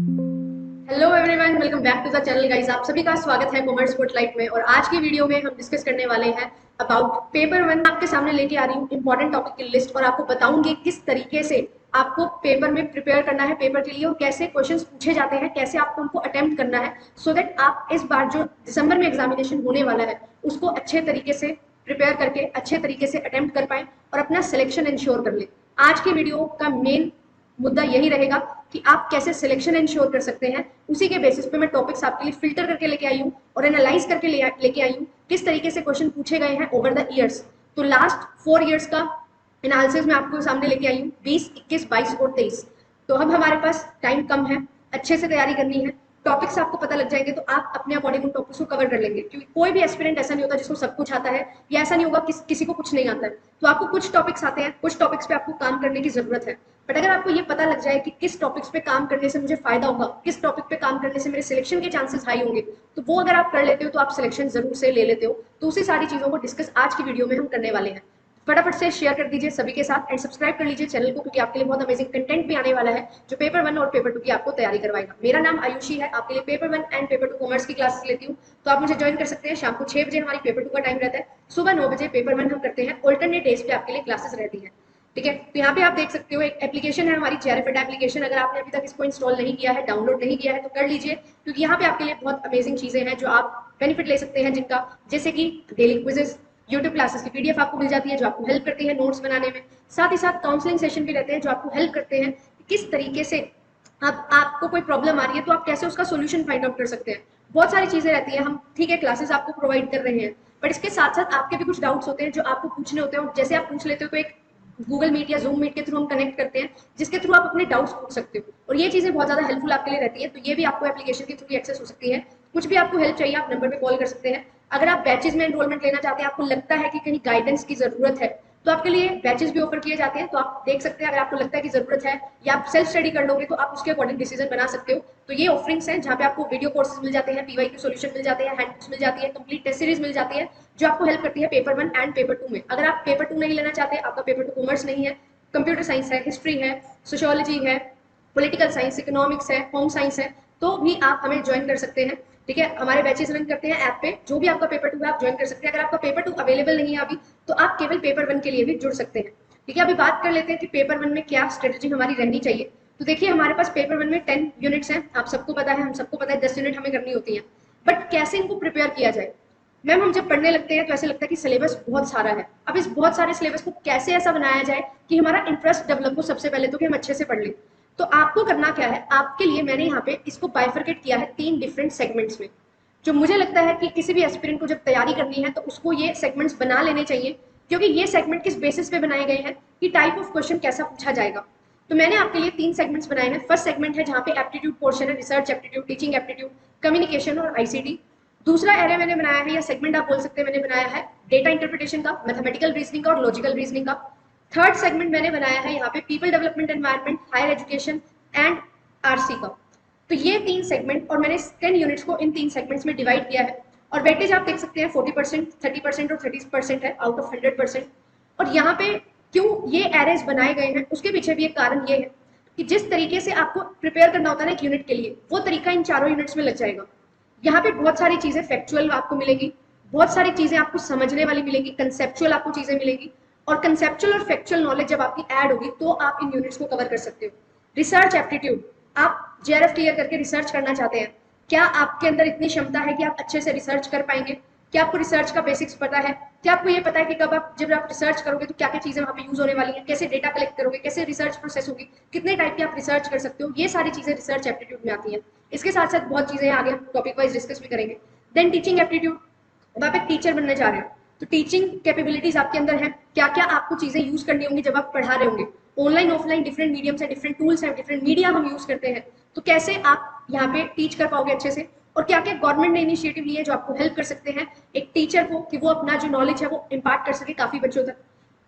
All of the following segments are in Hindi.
Hello everyone, welcome back to the channel guys. आप सभी का स्वागत है कॉमर्स स्पॉटलाइट में। और आज की वीडियो में हम डिस्कस करने वाले हैं अबाउट पेपर वन। आपके सामने लेके आ रही हूँ इंपॉर्टेंट टॉपिक की लिस्ट और आपको बताऊंगी किस तरीके से आपको पेपर में प्रिपेयर करना है पेपर के लिए और कैसे क्वेश्चंस पूछे जाते हैं, कैसे आपको उनको अटेम्प्ट करना है सो दैट आप इस बार जो दिसंबर में एग्जामिनेशन होने वाला है उसको अच्छे तरीके से प्रिपेयर करके अच्छे तरीके से अटेम्प्ट कर पाएं और अपना सिलेक्शन इंश्योर कर लें। आज की वीडियो का मेन मुद्दा यही रहेगा कि आप कैसे सिलेक्शन इंश्योर कर सकते हैं। उसी के बेसिस पे मैं टॉपिक्स आपके लिए फिल्टर करके लेके आई हूँ और एनालाइज करके लेके आई हूँ किस तरीके से क्वेश्चन पूछे गए हैं ओवर द ईयर्स। तो लास्ट 4 ईयर्स का एनालिसिस मैं आपको सामने लेके आई हूँ, 20, 21, 22 और 23। तो अब हमारे पास टाइम कम है, अच्छे से तैयारी करनी है। टॉपिक्स आपको पता लग जाएंगे तो आप अपने अकॉर्डिंग उन टॉपिक्स को कवर कर लेंगे, क्योंकि कोई भी एस्पिरेंट ऐसा नहीं होता जिसको सब कुछ आता है, या ऐसा नहीं होगा किसी को कुछ नहीं आता है। तो आपको कुछ टॉपिक्स आते हैं, कुछ टॉपिक्स पे आपको काम करने की जरूरत है। बट अगर आपको ये पता लग जाए कि किस टॉपिक्स पे काम करने से मुझे फायदा होगा, किस टॉपिक पे काम करने से मेरे सिलेक्शन के चांसेस हाई होंगे, तो वो अगर आप कर लेते हो तो आप सिलेक्शन जरूर से ले लेते हो। तो उसी सारी चीजों को डिस्कस आज की वीडियो में हम करने वाले हैं। फटाफट से शेयर कर दीजिए सभी के साथ एंड सब्सक्राइब कर लीजिए चैनल को, क्योंकि आपके लिए बहुत अमेजिंग कंटेंट भी आने वाला है जो पेपर वन और पेपर टू की आपको तैयारी करवाएगा। मेरा नाम आयुषी है, आपके लिए paper one and paper two commerce की क्लासेस लेती हूँ। तो आप मुझे ज्वाइन कर सकते हैं। शाम को 6 बजे हमारी पेपर टू का टाइम रहता है, सुबह 9 बजे पेपर वन हम करते हैं। ऑल्टरनेट डेज पे आपके लिए क्लासेस रहती है। ठीक है, तो यहाँ पे आप देख सकते हो एक एप्लीकेशन है हमारी चेयरफिट एप्लीकेशन। अगर आपने अभी तक इसको इंस्टॉल नहीं किया है, डाउनलोड नहीं किया है, तो कर लीजिए, क्योंकि यहाँ पे आपके लिए बहुत अमेजिंग चीजें हैं जो आप बेनिफिट ले सकते हैं जिनका, जैसे कि डेली क्विजेस, यूट्यूब क्लासेस की पीडीएफ आपको मिल जाती है जो आपको हेल्प करती है नोट्स बनाने में। साथ ही साथ काउंसलिंग सेशन भी रहते हैं जो आपको हेल्प करते हैं कि किस तरीके से आपको कोई प्रॉब्लम आ रही है तो आप कैसे उसका सोल्यूशन फाइंड आउट कर सकते हैं। बहुत सारी चीजें रहती है। हम ठीक है क्लासेस आपको प्रोवाइड कर रहे हैं, बट इसके साथ साथ आपके भी कुछ डाउट्स होते हैं जो आपको पूछने होते हैं। और जैसे आप पूछ लेते हो तो एक गूगल मीट या जूम मीट के थ्रू हम कनेक्ट करते हैं, जिसके थ्रू आप अपने डाउट्स पूछ सकते हो। और ये चीजें बहुत ज्यादा हेल्पफुल आपके लिए रहती है। तो ये भी आपको एप्लीकेशन के थ्रू एक्सेस हो सकती है। कुछ भी आपको हेल्प चाहिए आप नंबर पे कॉल कर सकते हैं। अगर आप बैचेज में एनरोलमेंट लेना चाहते हैं, आपको लगता है कि कहीं गाइडेंस की जरूरत है, तो आपके लिए बैचेस भी ऑफर किए जाते हैं। तो आप देख सकते हैं, अगर आपको लगता है कि जरूरत है या आप सेल्फ स्टडी कर लोगे तो आप उसके अकॉर्डिंग डिसीजन बना सकते हो। तो ये ऑफरिंग्स हैं जहाँ पे आपको वीडियो कोर्सेज मिल जाते हैं, पीवाई की सोल्यूशन मिल जाते हैं, हैंडबुक्स मिल जाती है, कंप्लीट टेस्ट सीरीज मिल जाती है जो आपको हेल्प करती है paper one and paper two में। अगर आप पेपर टू नहीं लेना चाहते, आपका पेपर टू कॉमर्स नहीं है, कंप्यूटर साइंस है, हिस्ट्री है, सोशियोलॉजी है, पॉलिटिकल साइंस, इकोनॉमिक्स है, होम साइंस है, तो भी आप हमें ज्वाइन कर सकते हैं। ठीक है, हमारे बैचेस रन करते हैं ऐप पे। जो भी आपका पेपर टू है आप ज्वाइन कर सकते हैं। अगर आपका पेपर टू अवेलेबल नहीं है अभी, तो आप केवल पेपर वन के लिए भी जुड़ सकते हैं। ठीक है, अभी बात कर लेते हैं कि पेपर वन में क्या स्ट्रेटेजी हमारी रहनी चाहिए। तो देखिए, हमारे पास पेपर वन में 10 यूनिट्स हैं। आप सबको पता है, हम सबको पता है 10 यूनिट हमें करनी होती है। बट कैसे इनको प्रिपेयर किया जाए? मैम, हम जब पढ़ने लगते हैं तो ऐसे लगता है कि सिलेबस बहुत सारा है। अब इस बहुत सारे सिलेबस को कैसे ऐसा बनाया जाए कि हमारा इंटरेस्ट डेवलप हो, सबसे पहले तो कि हम अच्छे से पढ़ लें। तो आपको करना क्या है, आपके लिए मैंने यहाँ पे इसको बाइफरकेट किया है 3 डिफरेंट सेगमेंट्स में। जो मुझे लगता है कि किसी भी एस्पिरेंट को जब तैयारी करनी है तो उसको ये सेगमेंट्स बना लेने चाहिए, क्योंकि ये सेगमेंट किस बेसिस पे बनाए गए हैं कि टाइप ऑफ क्वेश्चन कैसा पूछा जाएगा। तो मैंने आपके लिए 3 सेगमेंट्स बनाए हैं। फर्स्ट सेगमेंट है जहाँ पे एप्टीट्यूड पोर्शन है, research aptitude, teaching aptitude, communication और आईसीटी। दूसरा एरिया मैंने बनाया है, या सेगमेंट आप बोल सकते हैं, मैंने बनाया है डेटा इंटरप्रिटेशन का, मैथमेटिकल रीजनिंग का और लॉजिकल रीजनिंग का। थर्ड सेगमेंट मैंने बनाया है यहाँ पे people development, environment, higher education and RC का। तो ये 3 सेगमेंट, और मैंने 10 यूनिट्स को इन 3 सेगमेंट्स में डिवाइड किया है। और वेटेज आप देख सकते हैं 40%, 30% और 30% है आउट ऑफ 100%। और यहाँ पे क्यों ये एरेज बनाए गए हैं, उसके पीछे भी एक कारण ये है कि जिस तरीके से आपको प्रिपेयर करना होता है ना एक यूनिट के लिए, वो तरीका इन चारों यूनिट्स में लग जाएगा। यहाँ पे बहुत सारी चीजें फैक्चुअल आपको मिलेगी, बहुत सारी चीजें आपको समझने वाली मिलेंगी, कंसेप्चुअल आपको चीजें मिलेंगी। और कंसेप्चुअल और फैक्चुअल नॉलेज जब आपकी ऐड होगी तो आप इन यूनिट्स को कवर कर सकते हो। रिसर्च एप्टीट्यूड, आप जेआरएफ क्लियर करके रिसर्च करना चाहते हैं, क्या आपके अंदर इतनी क्षमता है कि आप अच्छे से रिसर्च कर पाएंगे? क्या आपको रिसर्च का बेसिक्स पता है? क्या आपको ये पता है कि जब आप रिसर्च करोगे तो क्या क्या चीजें वहां पे यूज होने वाली हैं, कैसे डेटा कलेक्ट करोगे, कैसे रिसर्च प्रोसेस होगी, कितने टाइप की आप रिसर्च कर सकते हो? ये सारी चीजें रिसर्च एप्टीट्यूड में आती है। इसके साथ साथ बहुत चीजें आगे हम टॉपिक वाइज डिस्कस भी करेंगे। देन टीचिंग एप्टीट्यूड, अब आप एक टीचर बनने जा रहे हो तो टीचिंग कैपेबिलिटीज आपके अंदर है, क्या क्या आपको चीजें यूज करनी होंगी जब आप पढ़ा रहे होंगे। ऑनलाइन ऑफलाइन डिफरेंट मीडियम्स है, डिफरेंट टूल्स हैं, डिफरेंट मीडिया हम यूज करते हैं, तो कैसे आप यहाँ पे टीच कर पाओगे अच्छे से। और क्या क्या गवर्नमेंट ने इनिशिएटिव लिए जो आपको हेल्प कर सकते हैं एक टीचर को कि वो अपना जो नॉलेज है वो इम्पार्ट कर सके काफी बच्चों तक।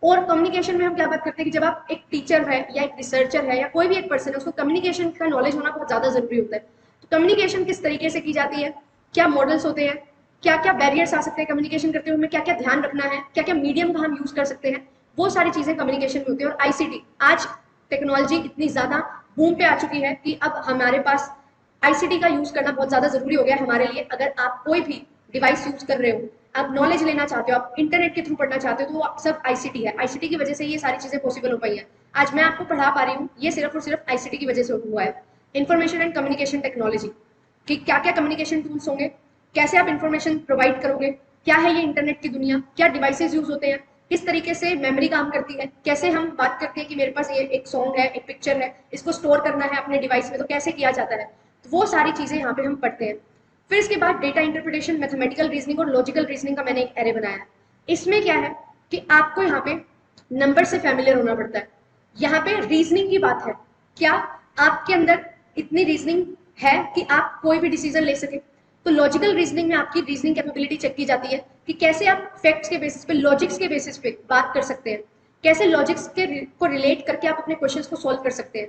और कम्युनिकेशन में हम क्या बात करते हैं कि जब आप एक टीचर है या एक रिसर्चर है या कोई भी एक पर्सन है, उसको कम्युनिकेशन का नॉलेज होना बहुत ज्यादा जरूरी होता है। तो कम्युनिकेशन किस तरीके से की जाती है, क्या मॉडल्स होते हैं, क्या क्या बैरियर्स आ सकते हैं कम्युनिकेशन करते हुए, हमें क्या क्या ध्यान रखना है, क्या क्या मीडियम का हम यूज कर सकते हैं, वो सारी चीजें कम्युनिकेशन में होती है। और आईसीटी, आज टेक्नोलॉजी इतनी ज्यादा बूम पे आ चुकी है कि अब हमारे पास आईसीटी का यूज करना बहुत ज्यादा जरूरी हो गया है हमारे लिए। अगर आप कोई भी डिवाइस यूज कर रहे हो, आप नॉलेज लेना चाहते हो, आप इंटरनेट के थ्रू पढ़ना चाहते हो, तो वो सब आईसीटी है। आईसीटी की वजह से ये सारी चीजें पॉसिबल हो पाई है। आज मैं आपको पढ़ा पा रही हूँ, ये सिर्फ और सिर्फ आईसीटी की वजह से हुआ है। इंफॉर्मेशन एंड कम्युनिकेशन टेक्नोलॉजी कि क्या क्या कम्युनिकेशन टूल्स होंगे, कैसे आप इंफॉर्मेशन प्रोवाइड करोगे, क्या है ये इंटरनेट की दुनिया, क्या डिवाइसेस यूज होते हैं, किस तरीके से मेमोरी काम करती है, कैसे हम बात करते हैं कि मेरे पास ये एक सॉन्ग है, एक पिक्चर है, इसको स्टोर करना है अपने डिवाइस में, तो कैसे किया जाता है। तो वो सारी चीजें यहाँ पे हम पढ़ते हैं। फिर इसके बाद डेटा इंटरप्रिटेशन, मैथमेटिकल रीजनिंग और लॉजिकल रीजनिंग का मैंने एक एरे बनाया है। इसमें क्या है कि आपको यहाँ पे नंबर से फैमिलियर होना पड़ता है। यहाँ पे रीजनिंग की बात है, क्या आपके अंदर इतनी रीजनिंग है कि आप कोई भी डिसीजन ले सके। तो लॉजिकल रीजनिंग में आपकी रीजनिंग कैपेबिलिटी चेक की जाती है कि कैसे आप फैक्ट्स के बेसिस पे, लॉजिक्स के बेसिस पे बात कर सकते हैं, कैसे लॉजिक्स के को रिलेट करके आप अपने क्वेश्चंस को सॉल्व कर सकते हैं।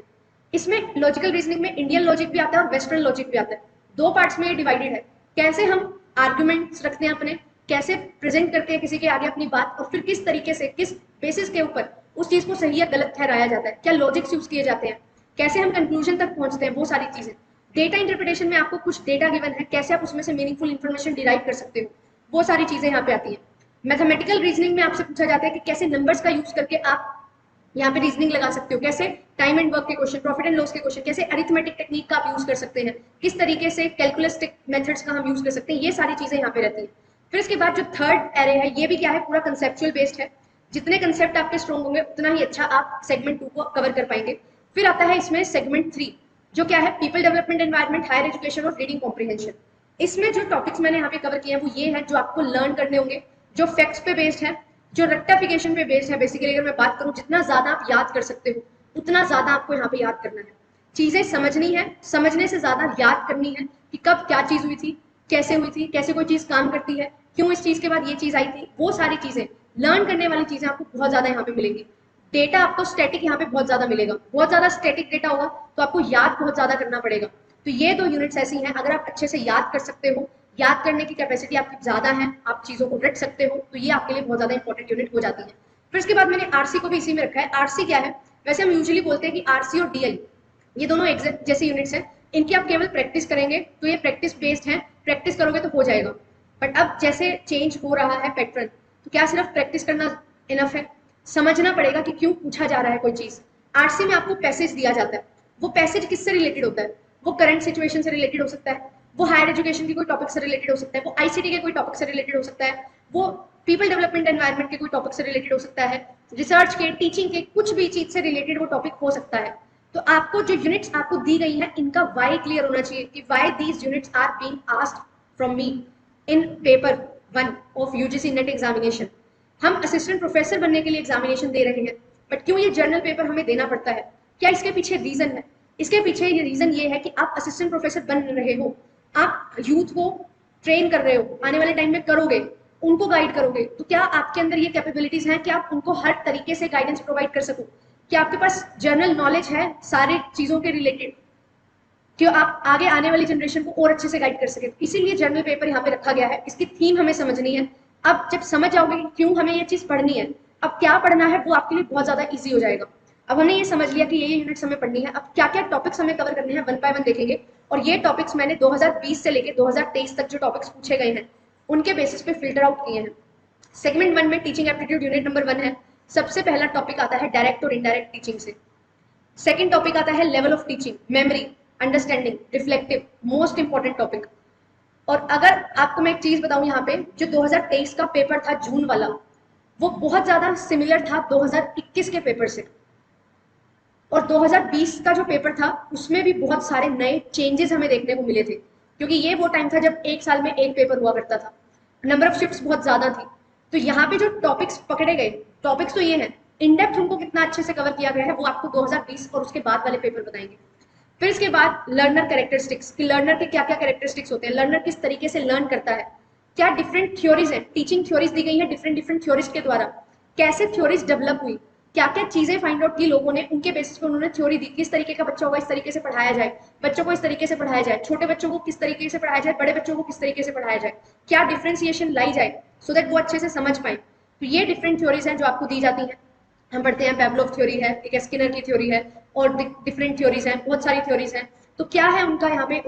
इसमें लॉजिकल रीजनिंग में इंडियन लॉजिक भी आता है और वेस्टर्न लॉजिक भी आता है। दो पार्ट्स में ये डिवाइडेड है। कैसे हम आर्ग्यूमेंट्स रखते हैं अपने, कैसे प्रेजेंट करते हैं किसी के आगे अपनी बात, और फिर किस तरीके से, किस बेसिस के ऊपर उस चीज को सही या गलत ठहराया जाता है, क्या लॉजिक्स यूज किए जाते हैं, कैसे हम कंक्लूजन तक पहुंचते हैं, वो सारी चीजें। डेटा इंटरप्रिटेशन में आपको कुछ डेटा गिवन है, कैसे आप उसमें से मीनिंगफुल इंफॉर्मेशन डिराइव कर सकते हो, वो सारी चीजें यहाँ पे आती है। मैथमेटिकल रीजनिंग में आपसे पूछा जाता है कि कैसे नंबर्स का यूज करके आप यहाँ पे रीजनिंग लगा सकते हो, कैसे टाइम एंड वर्क के क्वेश्चन, प्रॉफिट एंड लॉस के क्वेश्चन, कैसे अरिथमेटिक टेक्निक का आप यूज कर सकते हैं, किस तरीके से कैलकुलस मेथड्स का हम यूज कर सकते हैं, ये सारी चीजें यहाँ पे रहती है। फिर इसके बाद जो थर्ड एरे है, ये भी क्या है, पूरा कंसेप्चुअल बेस्ड है। जितने कंसेप्ट आपके स्ट्रॉन्ग होंगे उतना ही अच्छा आप सेगमेंट 2 को कवर कर पाएंगे। फिर आता है इसमें सेगमेंट 3, जो क्या है, people development, environment, higher education और रीडिंग कॉम्प्रिहेंशन। इसमें जो टॉपिक्स मैंने यहाँ पे कवर किए हैं वो ये है जो आपको लर्न करने होंगे, जो फैक्ट्स पे बेस्ड है, जो रेक्टिफिकेशन पे बेस्ड है। बेसिकली अगर मैं बात करूं, जितना ज्यादा आप याद कर सकते हो उतना ज्यादा आपको यहाँ पे याद करना है। चीजें समझनी है, समझने से ज्यादा याद करनी है कि कब क्या चीज हुई थी, कैसे हुई थी, कैसे कोई चीज काम करती है, क्यों इस चीज के बाद ये चीज आई थी। वो सारी चीजें लर्न करने वाली चीजें आपको बहुत ज्यादा यहाँ पे मिलेंगी। डेटा आपको स्टैटिक यहाँ पे बहुत ज्यादा मिलेगा, बहुत ज्यादा स्टैटिक डेटा होगा, तो आपको याद बहुत ज्यादा करना पड़ेगा। तो ये दो यूनिट्स ऐसी हैं, अगर आप अच्छे से याद कर सकते हो, याद करने की कैपेसिटी आपकी ज्यादा है, आप चीजों को रट सकते हो, तो ये आपके लिए बहुत ज्यादा इंपॉर्टेंट यूनिट हो जाती है। फिर इसके बाद मैंने आरसी को भी इसी में रखा है। आरसी क्या है, वैसे हम यूजुअली बोलते हैं कि आरसी और डीआई ये दोनों एग्जैक्ट जैसे यूनिट्स हैं, इनकी आप केवल प्रैक्टिस करेंगे तो ये प्रैक्टिस बेस्ड है, प्रैक्टिस करोगे तो हो जाएगा। बट अब जैसे चेंज हो रहा है पैटर्न, तो क्या सिर्फ प्रैक्टिस करना इनफ है, समझना पड़ेगा कि क्यों पूछा जा रहा है कोई चीज। आरसी में आपको पैसेज दिया जाता है, वो पैसेज किससे रिलेटेड होता है, वो करंट सिचुएशन से रिलेटेड हो सकता है, वो हायर एजुकेशन की कोई टॉपिक से रिलेटेड हो सकता है, वो आईसीटी के कोई टॉपिक से रिलेटेड हो सकता है, वो पीपल डेवलपमेंट एनवायरनमेंट के कोई टॉपिक से रिलेटेड हो सकता है, रिसर्च के, टीचिंग के, कुछ भी चीज से रिलेटेड वो टॉपिक हो सकता है। तो आपको जो यूनिट्स आपको दी गई है, इनका वाई क्लियर होना चाहिए कि why these units are being asked from me in paper 1 of UGC NET examination. हम असिस्टेंट प्रोफेसर बनने के लिए एग्जामिनेशन दे रहे हैं, बट क्यों ये जर्नल पेपर हमें देना पड़ता है, क्या इसके पीछे रीजन है? इसके पीछे ये रीजन ये है कि आप असिस्टेंट प्रोफेसर बन रहे हो, आप यूथ को ट्रेन कर रहे हो, आने वाले टाइम में करोगे, उनको गाइड करोगे, तो क्या आपके अंदर ये कैपेबिलिटीज हैं कि आप उनको हर तरीके से गाइडेंस प्रोवाइड कर सको, कि आपके पास जनरल नॉलेज है सारी चीजों के रिलेटेड, कि आप आगे आने वाली जनरेशन को और अच्छे से गाइड कर सके। इसीलिए जर्नल पेपर यहाँ पे रखा गया है, इसकी थीम हमें समझनी है। अब जब समझ जाओगे क्यों हमें ये चीज पढ़नी है, अब क्या पढ़ना है, वो आपके लिए बहुत ज्यादा ईजी हो जाएगा। अब हमने ये समझ लिया कि ये यूनिट्स हमें पढ़नी है, अब क्या क्या टॉपिक्स हमें कवर करने हैं वन बाय वन देखेंगे। और ये टॉपिक्स मैंने 2020 से लेकर 2023 तक जो टॉपिक्स पूछे गए हैं उनके बेसिस पे फिल्टर आउट किए हैं। सेगमेंट 1 में टीचिंग एप्टीट्यूड यूनिट नंबर 1 है। सबसे पहला टॉपिक आता है डायरेक्ट और इनडायरेक्ट टीचिंग से। सेकंड टॉपिक आता है level of teaching, memory, understanding, reflective, most important topic. और अगर आपको मैं एक चीज बताऊं, यहाँ पे जो 2023 का पेपर था जून वाला, वो बहुत ज्यादा सिमिलर था 2021 के पेपर से। और 2020 का जो पेपर था उसमें भी बहुत सारे नए चेंजेस हमें देखने को मिले थे, क्योंकि ये वो टाइम था जब एक साल में एक पेपर हुआ करता था, नंबर ऑफ शिफ्ट्स बहुत ज्यादा थी। तो यहाँ पे जो टॉपिक्स पकड़े गए, टॉपिक्स तो ये हैं, इनडेप्थ उनको कितना अच्छे से कवर किया गया है वो आपको 2020 और उसके बाद वाले पेपर बताएंगे। फिर इसके बाद लर्नर कैरेक्टरिस्टिक्स, कि लर्नर के क्या क्या कैरेक्टरिस्टिक्स होते हैं, लर्नर किस तरीके से लर्न करता है, क्या डिफरेंट थ्योरीज है, टीचिंग थ्योरीज दी गई है डिफरेंट थ्योरीज के द्वारा, कैसे थ्योरीज डेवलप हुई, क्या क्या चीजें फाइंड आउट की लोगों ने, उनके बेसिस पे उन्होंने थ्योरी दी, किस तरीके का बच्चा होगा इस तरीके से पढ़ाया जाए, बच्चों को इस तरीके से पढ़ाया जाए, छोटे बच्चों को किस तरीके से पढ़ाया जाए, बड़े बच्चों को किस तरीके से पढ़ाया जाए, क्या डिफ्रेंसिएशन लाई जाए सो दैट वो अच्छे से समझ पाए। तो ये डिफरेंट थ्योरीज हैं जो आपको दी जाती हैं। हम पढ़ते हैं पेवलोव थ्योरी है, एक स्किनर की थ्योरी है, और डिफरेंट थ्योरीज हैं, बहुत सारी थ्योरीज हैं। तो क्या है उनका यहाँ पे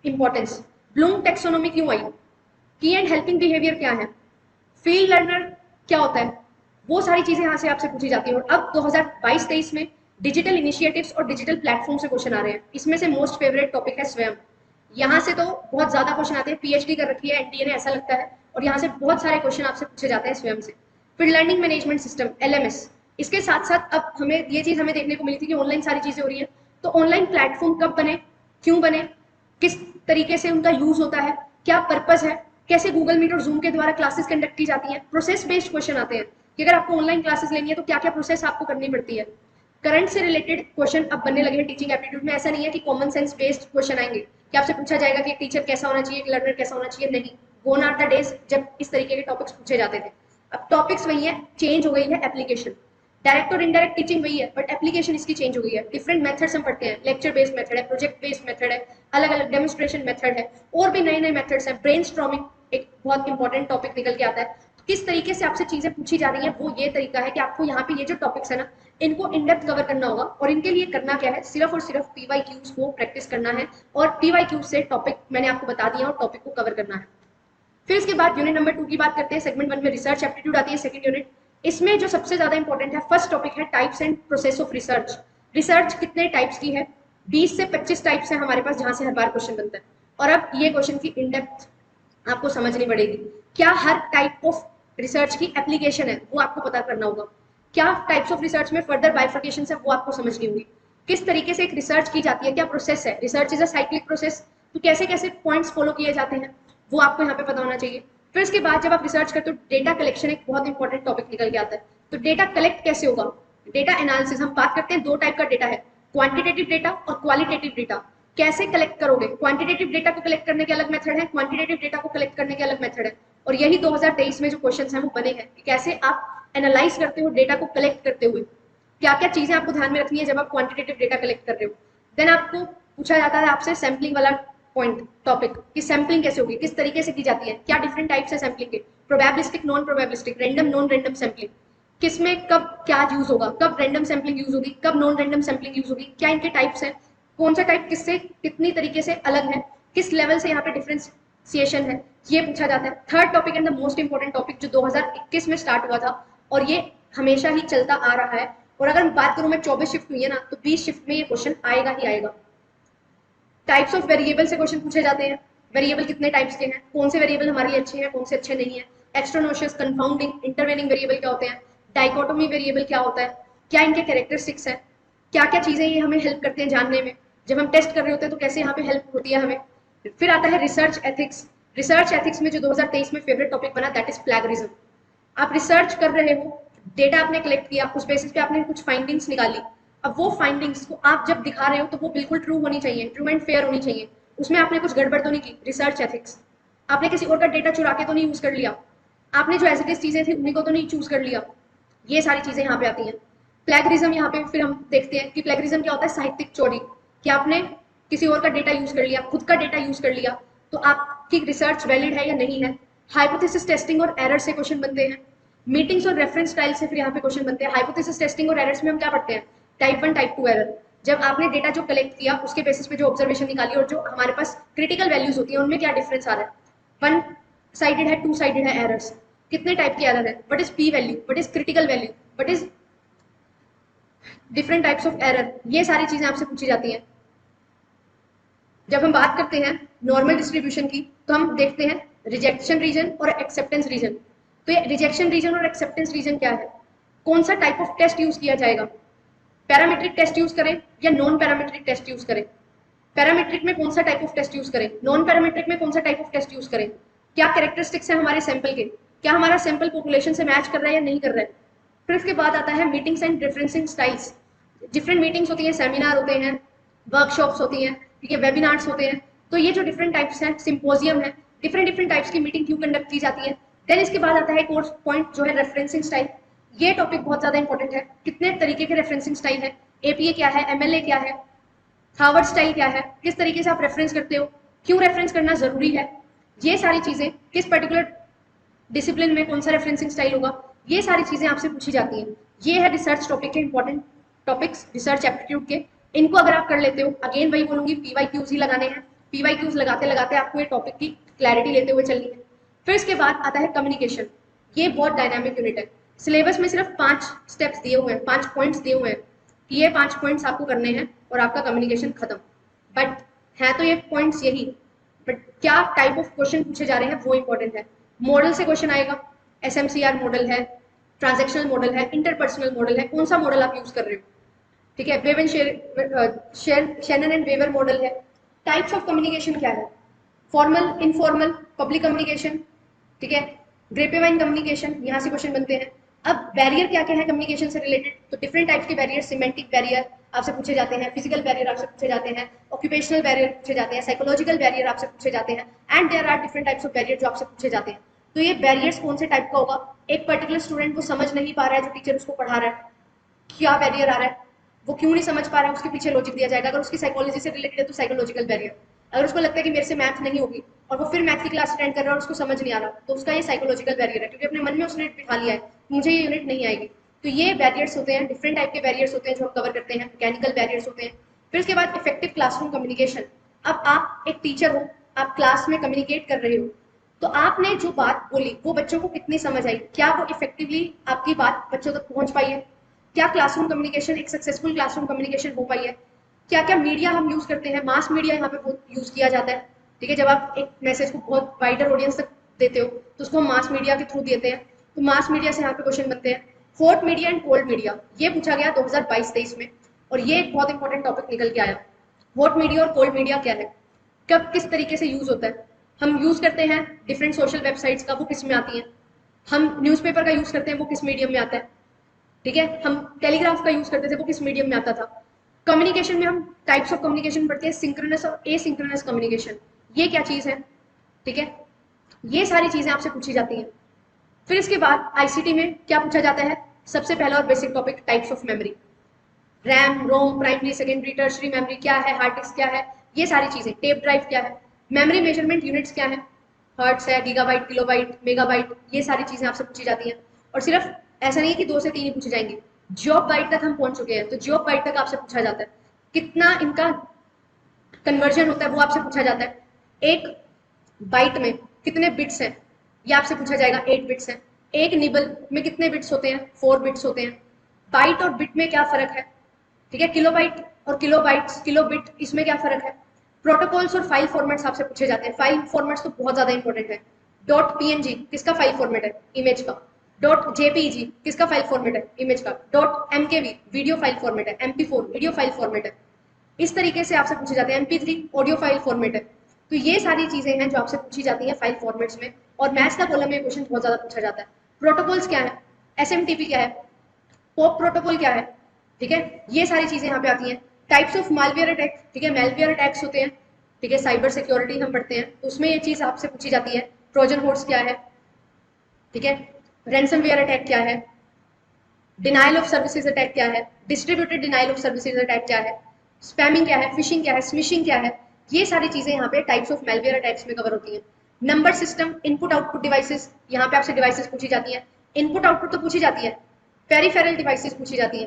इंपॉर्टेंस, ब्लूम टेक्सोनोमी क्यों आई, की एंड हेल्पिंग बिहेवियर क्या है, फील्ड लर्नर क्या होता है, वो सारी चीजें यहाँ से आपसे पूछी जाती है। और अब 2022-23 में डिजिटल इनिशिएटिव्स और डिजिटल प्लेटफॉर्म से क्वेश्चन आ रहे हैं। इसमें से मोस्ट फेवरेट टॉपिक है स्वयं। यहाँ से तो बहुत ज्यादा क्वेश्चन आते हैं, पीएचडी कर रखी है एनटीए ने ऐसा लगता है, और यहाँ से बहुत सारे क्वेश्चन आपसे पूछे जाते हैं स्वयं से। फिर लर्निंग मैनेजमेंट सिस्टम एलएमएस, इसके साथ साथ अब हमें ये चीज हमें देखने को मिली थी कि ऑनलाइन सारी चीजें हो रही है, तो ऑनलाइन प्लेटफॉर्म कब बने, क्यों बने, किस तरीके से उनका यूज होता है, क्या पर्पस है, कैसे गूगल मीट और जूम के द्वारा क्लासेस कंडक्ट की जाती हैं, प्रोसेस बेस्ड क्वेश्चन आते हैं कि अगर आपको ऑनलाइन क्लासेस लेनी है तो क्या क्या प्रोसेस आपको करनी पड़ती है। करंट से रिलेटेड क्वेश्चन अब बनने लगे हैं टीचिंग एप्टीट्यूड में। ऐसा नहीं है कि कॉमन सेंस बेस्ड क्वेश्चन आएंगे कि आपसे पूछा जाएगा कि एक टीचर कैसा होना चाहिए, एक लर्नर कैसा होना चाहिए, नहीं, गोन आर द डेज जब इस तरीके के टॉपिक्स पूछे जाते थे। अब टॉपिक्स वही है, चेंज हो गई है एप्लीकेशन, डायरेक्ट और इनडायरेक्ट टीचिंग वही है, बट एप्लीकेशन इसकी चेंज हो गई है। डिफरेंट मेथड्स हम पढ़ते हैं, लेक्चर बेस्ड मेथड है, प्रोजेक्ट बेस्ड मेथड है, अलग अलग डेमोन्स्ट्रेशन मेथड है, और भी नए नए मेथड्स हैं। ब्रेनस्टॉर्मिंग एक बहुत इंपॉर्टेंट टॉपिक निकल के आता है। तो किस तरीके से आपसे चीजें पूछी जा रही हैं, वो ये तरीका है कि आपको यहाँ पे ये जो टॉपिक्स है ना, इनको इन डेप्थ कवर करना होगा। और इनके लिए करना क्या है, सिर्फ और सिर्फ पीवाईक्यूज को प्रैक्टिस करना है, और पीवाईक्यूज से टॉपिक मैंने आपको बता दिया और टॉपिक को कवर करना है। फिर इसके बाद यूनिट नंबर 2 की बात करते हैं। सेगमेंट 1 में रिसर्च एप्टीट्यूड आती है, सेकंड यूनिट। इसमें जो सबसे ज्यादा इंपॉर्टेंट है, फर्स्ट टॉपिक है types and process of research. Research कितने टाइप्स की है, 20 से 25 टाइप्स है हमारे पास, जहां से हर बार क्वेश्चन बनता है। और अब ये क्वेश्चन की इन डेप्थ आपको समझनी पड़ेगी। क्या हर टाइप ऑफ रिसर्च की एप्लीकेशन है, वो आपको पता करना होगा। क्या टाइप्स ऑफ रिसर्च में फर्दर बाइफर्केशन है, वो आपको समझनी होगी। किस तरीके से एक रिसर्च की जाती है, क्या प्रोसेस है, research is a cyclic process, तो कैसे कैसे पॉइंट्स फॉलो किए जाते हैं, वो आपको यहाँ पे पता होना चाहिए। फिर इसके बाद जब आप रिसर्च करते हो, डेटा कलेक्शन एक बहुत इंपॉर्टेंट टॉपिक निकल के आता है। तो डेटा कलेक्ट कैसे होगा, डेटा एनालिसिस। हम बात करते हैं, दो टाइप का डेटा है, क्वांटिटेटिव डेटा और क्वालिटेटिव डेटा। कैसे कलेक्ट करोगे, क्वांटिटेटिव डेटा को कलेक्ट करने के अलग मेथड है, क्वांटिटेटिव डेटा को कलेक्ट करने के अलग मेथड है। और यही 2023 में जो क्वेश्चंस हैं वो बने हैं कि कैसे आप एनालाइज करते हो डेटा को कलेक्ट करते हुए, क्या क्या चीजें आपको ध्यान में रखनी है जब आप क्वांटिटेटिव डेटा कलेक्ट कर रहे हो। देन आपको पूछा जाता है आपसे सैम्पलिंग वाला पॉइंट टॉपिक, कि सैम्पलिंग कैसे होगी, किस तरीके से की जाती है, क्या डिफरेंट टाइप्स है सैम्पलिंग के, probabilistic, non probabilistic, random, non random sampling, किसमें कब क्या यूज होगा, कब रैंडम सैम्पलिंग यूज होगी, कब नॉन रैंडम सैम्पलिंग यूज होगी, क्या इनके टाइप्स हैं, कौन सा टाइप किससे कितनी तरीके से अलग है, किस लेवल से यहाँ पे डिफरेंशिएशन है, ये पूछा जाता है। Third topic and the most important topic जो 2021 में स्टार्ट हुआ था, और ये हमेशा ही चलता आ रहा है। और अगर बात करूं मैं 24 शिफ्ट हुई है ना, तो 20 शिफ्ट में ये क्वेश्चन आएगा ही आएगा। टाइप्स ऑफ वेरिएबल से क्वेश्चन पूछे जाते हैं, वेरिएबल कितने टाइप्स के हैं, कौन से वेरिएबल हमारे लिए अच्छे हैं, कौन से अच्छे नहीं है, एक्सट्रानोशियस, कंफाउंडिंग, इंटरवेनिंग वेरिएबल क्या होते हैं, डाइकोटोमी वेरिएबल क्या होता है, क्या इनके कैरेक्टरिस्टिक्स हैं, क्या क्या चीजें ये हमें हेल्प करते हैं जानने में, जब हम टेस्ट कर रहे होते हैं तो कैसे यहाँ पे हेल्प होती है हमें। फिर आता है रिसर्च एथिक्स। रिसर्च एथिक्स में जो 2023 में फेवरेट टॉपिक बना, दैट इज प्लैगरिज्म। आप रिसर्च कर रहे हो, डेटा आपने कलेक्ट किया, उस बेसिस पे आपने कुछ फाइंडिंग्स निकाली। अब वो फाइंडिंग्स को आप जब दिखा रहे हो तो वो बिल्कुल ट्रू होनी चाहिए, ट्रू एंड फेयर होनी चाहिए, उसमें आपने कुछ गड़बड़ तो नहीं की। रिसर्च एथिक्स, आपने किसी और का डेटा चुरा के तो नहीं यूज कर लिया, आपने जो एज इट इज चीजें थी उन्हीं को तो नहीं चूज कर लिया, ये सारी चीजें यहाँ पे आती हैं। प्लैगरिज्म यहाँ पे फिर हम देखते हैं कि प्लैगरिज्म क्या होता है, साहित्यिक चोरी, कि आपने किसी और का डेटा यूज कर लिया, खुद का डेटा यूज कर लिया, तो आपकी रिसर्च वैलिड है या नहीं है। हाइपोथेसिस टेस्टिंग और एरर से क्वेश्चन बनते हैं। मीटिंग्स और रेफरेंस स्टाइल से फिर यहाँ पे क्वेश्चन बनते हैं। हाइपोथेसिस टेस्टिंग और एरर्स में हम क्या पढ़ते हैं, टाइप 1 टाइप 2 एरर। जब आपने डेटा जो कलेक्ट किया उसके बेसिस पे जो ऑब्जर्वेशन निकाली और जो हमारे पास क्रिटिकल वैल्यूज होती है उनमें क्या डिफरेंस आ रहा है, वन साइडेड है, टू साइडेड है एरर्स, कितने टाइप की एरर है, what is P value, what is critical value, what is different types of error, ये सारी चीजें आपसे पूछी जाती हैं। जब हम बात करते हैं नॉर्मल डिस्ट्रीब्यूशन की, तो हम देखते हैं रिजेक्शन रीजन और एक्सेप्टेंस रीजन। तो ये रिजेक्शन रीजन और एक्सेप्टेंस रीजन क्या है, कौन सा टाइप ऑफ टेस्ट यूज किया जाएगा, पैरामीट्रिक टेस्ट यूज करें या नॉन पैरामीट्रिक टेस्ट यूज करें, पैरामीट्रिक में कौन सा टाइप ऑफ टेस्ट यूज करें, नॉन पैरामीट्रिक में कौन सा टाइप ऑफ टेस्ट यूज करें, क्या कैरेक्टरिस्टिक्स है हमारे सैंपल के, क्या हमारा सैंपल पॉपुलेशन से मैच कर रहा है या नहीं कर रहा है। फिर उसके बाद आता है meetings and differencing styles. Different meetings होती हैं, सेमिनार होते हैं, वर्कशॉप्स होती हैं, ठीक है, वेबिनार्स होते हैं। तो ये जो डिफरेंट टाइप्स हैं, सिंपोजियम है, डिफरेंट डिफरेंट टाइप्स की मीटिंग क्यों कंडक्ट की जाती है। देन इसके बाद आता है कोर्स पॉइंट जो है रेफरेंसिंग स्टाइल। ये टॉपिक बहुत ज्यादा इंपॉर्टेंट है, कितने तरीके के रेफरेंसिंग स्टाइल है, एपीए क्या है, एमएलए क्या है, हार्वर्ड स्टाइल क्या है, किस तरीके से आप रेफरेंस करते हो, क्यों रेफरेंस करना जरूरी है, ये सारी चीजें, किस पर्टिकुलर डिसिप्लिन में कौन सा रेफरेंसिंग स्टाइल होगा, ये सारी चीजें आपसे पूछी जाती हैं। ये है रिसर्च टॉपिक के इंपॉर्टेंट टॉपिक्स रिसर्च एप्टीट्यूड के। इनको अगर आप कर लेते हो, अगेन वही बोलूंगी PYQs ही लगाने हैं, PYQs लगाते लगाते आपको ये टॉपिक की क्लैरिटी लेते हुए चलनी है। फिर इसके बाद आता है कम्युनिकेशन। ये बहुत डायनामिक यूनिट है। सिलेबस में सिर्फ 5 स्टेप्स दिए हुए हैं, 5 पॉइंट्स दिए हुए हैं कि ये 5 पॉइंट्स आपको करने हैं और आपका कम्युनिकेशन खत्म। बट है तो ये पॉइंट्स यही, बट क्या टाइप ऑफ क्वेश्चन पूछे जा रहे हैं वो इंपॉर्टेंट है। मॉडल से क्वेश्चन आएगा, SMCR मॉडल है, ट्रांजेक्शनल मॉडल है, इंटरपर्सनल मॉडल है, कौन सा मॉडल आप यूज कर रहे हो, ठीक है। Wave and Shannon and Weaver model है। टाइप्स ऑफ कम्युनिकेशन क्या है, फॉर्मल, इनफॉर्मल, पब्लिक कम्युनिकेशन, ठीक है, ग्रेपेवाइन कम्युनिकेशन, यहाँ से क्वेश्चन बनते हैं। अब बैरियर क्या क्या है कम्युनिकेशन से रिलेटेड, तो डिफरेंट टाइप्स के बैरियर, सिमेंटिक बैरियर आपसे पूछे जाते हैं, फिजिकल बैरियर आपसे पूछे जाते हैं, ऑक्यूपेशनल बैरियर पूछे जाते हैं, साइकोलॉजिकल बैरियर आपसे पूछे जाते हैं, and there are different types of barrier जो आपसे पूछे जाते हैं। तो ये बैरियर्स कौन से टाइप का होगा, एक पर्टिकुलर स्टूडेंट को समझ नहीं पा रहा है जो टीचर उसको पढ़ा रहा है, क्या बैरियर आ रहा है, वो क्यों नहीं समझ पा रहा है, उसके पीछे लॉजिक दिया जाएगा। अगर उसकी साइकोलॉजी से रिलेटेड है तो साइकोलॉजिकल बैरियर, अगर उसको लगता है कि मेरे से मैथ नहीं होगी और वो फिर मैथ की क्लास अटेंड कर रहा है और उसको समझ नहीं आ रहा, तो उसका ये साइकोलॉजिकल बैरियर है, क्योंकि अपने मन में उसने बिठा लिया है मुझे ये यूनिट नहीं आएगी। तो ये बैरियर्स होते हैं, डिफरेंट टाइप के बैरियर्स होते हैं जो हम कवर करते हैं, मैकेनिकल बैरियर्स होते हैं। फिर उसके बाद इफेक्टिव क्लासरूम कम्युनिकेशन। अब आप एक टीचर हो, आप क्लास में कम्युनिकेट कर रहे हो, तो आपने जो बात बोली वो बच्चों को कितनी समझ आई, क्या वो इफेक्टिवली आपकी बात बच्चों तक पहुंच पाई है, क्या क्लासरूम कम्युनिकेशन एक सक्सेसफुल क्लासरूम कम्युनिकेशन हो पाई है, क्या क्या मीडिया हम यूज करते हैं, मास मीडिया यहाँ पे बहुत यूज किया जाता है, ठीक है। जब आप एक मैसेज को बहुत वाइडर ऑडियंस तक देते हो तो उसको हम मास मीडिया के थ्रू देते हैं, तो मास मीडिया से यहाँ पे क्वेश्चन बनते हैं। Fourth media and cold media, ये पूछा गया 2022-23 में, और ये एक बहुत इंपॉर्टेंट टॉपिक निकल के आया। वोट मीडिया और कोल्ड मीडिया क्या है, कब किस तरीके से यूज होता है। हम यूज करते हैं डिफरेंट सोशल वेबसाइट्स का, वो किस में आती हैं, हम न्यूज़पेपर का यूज करते हैं, वो किस मीडियम में आता है, ठीक है। हम टेलीग्राफ का यूज करते थे, वो किस मीडियम में आता था। कम्युनिकेशन में हम टाइप्स ऑफ कम्युनिकेशन पढ़ते हैं, सिंक्रोनस और एसिंक्रोनस कम्युनिकेशन, ये क्या चीज है, ठीक है। ये सारी चीजें आपसे पूछी जाती हैं। फिर इसके बाद आईसीटी में क्या पूछा जाता है, सबसे पहला और basic topic types of memory, RAM, ROM, primary, secondary, tertiary memory क्या है, हार्ड डिस्क क्या है, ये सारी चीजें, टेप ड्राइव क्या है, मेमोरी मेजरमेंट यूनिट्स क्या है, हर्ट्स है, गीगाबाइट, किलोबाइट, मेगाबाइट, ये सारी चीजें आपसे पूछी जाती हैं। और सिर्फ ऐसा नहीं है कि 2 से 3 ही पूछी जाएंगी, जॉब बाइट तक हम पहुंच चुके हैं, तो जॉब बाइट तक आपसे पूछा जाता है, कितना इनका कन्वर्जन होता है वो आपसे पूछा जाता है, एक बाइट में कितने बिट्स हैं ये आपसे पूछा जाएगा, 8 बिट्स हैं। एक निबल में कितने बिट्स होते हैं, 4 बिट्स होते हैं। बाइट और बिट में क्या फर्क है, ठीक है, किलोबाइट और किलोबाइट्स, किलोबिट, इसमें क्या फर्क है। प्रोटोकॉल्स और फाइल फॉर्मेट्स आपसे पूछे जाते हैं, फाइल फॉर्मेट्स तो बहुत ज्यादा इंपॉर्टेंट है। डॉट पीएनजी किसका फाइल फॉर्मेट है, इमेज का। डॉट जेपीजी किसका फाइल फॉर्मेट है, इमेज का। Dot MKV video file format है, MP4 वीडियो फाइल फॉर्मेट है। इस तरीके से आपसे पूछे जाते हैं, MP3 ऑडियो फाइल फॉर्मेट है। तो ये सारी चीजें हैं जो आपसे पूछी जाती हैं फाइल फॉर्मेट्स में, और मैथ्स का कॉलम में क्वेश्चन बहुत ज्यादा पूछा जाता है। प्रोटोकॉल्स क्या है, SMTP क्या है, पोप प्रोटोकॉल क्या है, ठीक है, ये सारी चीजें यहाँ पे आती हैं। टाइप्स ऑफ मालवेयर अटैक, ठीक है, मेलवेयर अटैक्स होते हैं, ठीक है, साइबर सिक्योरिटी हम पढ़ते हैं, तो उसमें ये चीज आपसे पूछी जाती है। ट्रोजन हॉर्स क्या है, ठीक है, रैंसमवेयर अटैक क्या है, डिनाइल ऑफ सर्विसेज अटैक क्या है, distributed denial of services attack क्या है, स्पैमिंग क्या है, फिशिंग क्या है, स्मिशिंग क्या है, ये सारी चीजें यहाँ पे टाइप्स ऑफ मेलवेयर अटैक्स में कवर होती हैं। Number system, input output devices, यहाँ पे आपसे डिवाइसेस पूछी जाती है, इनपुट आउटपुट तो पूछी जाती है, पेरिफेरल डिवाइसेस पूछी जाती है।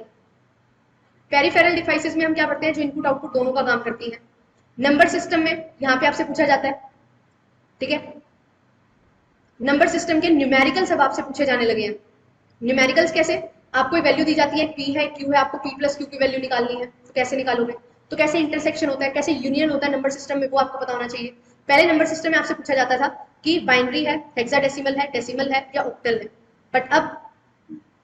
पेरिफेरल डिवाइसेस में हम क्या पढ़ते हैं, जो इनपुट आउटपुट दोनों का काम करती हैं। नंबर सिस्टम में यहाँ पे आपसे पूछा जाता है, ठीक है, नंबर सिस्टम के न्यूमेरिकल सब आपसे पूछे जाने लगे हैं। न्यूमेरिकल्स कैसे, आपको वैल्यू दी जाती है, P है, Q है, आपको P प्लस Q की वैल्यू निकालनी है, तो कैसे निकालोगे, तो कैसे इंटरसेक्शन होता है, कैसे यूनियन होता है नंबर सिस्टम में, वो आपको पता होना चाहिए। पहले नंबर सिस्टम में आपसे पूछा जाता था कि बाइनरी है, हेक्साडेसिमल है, डेसिमल है या ऑक्टल है, बट अब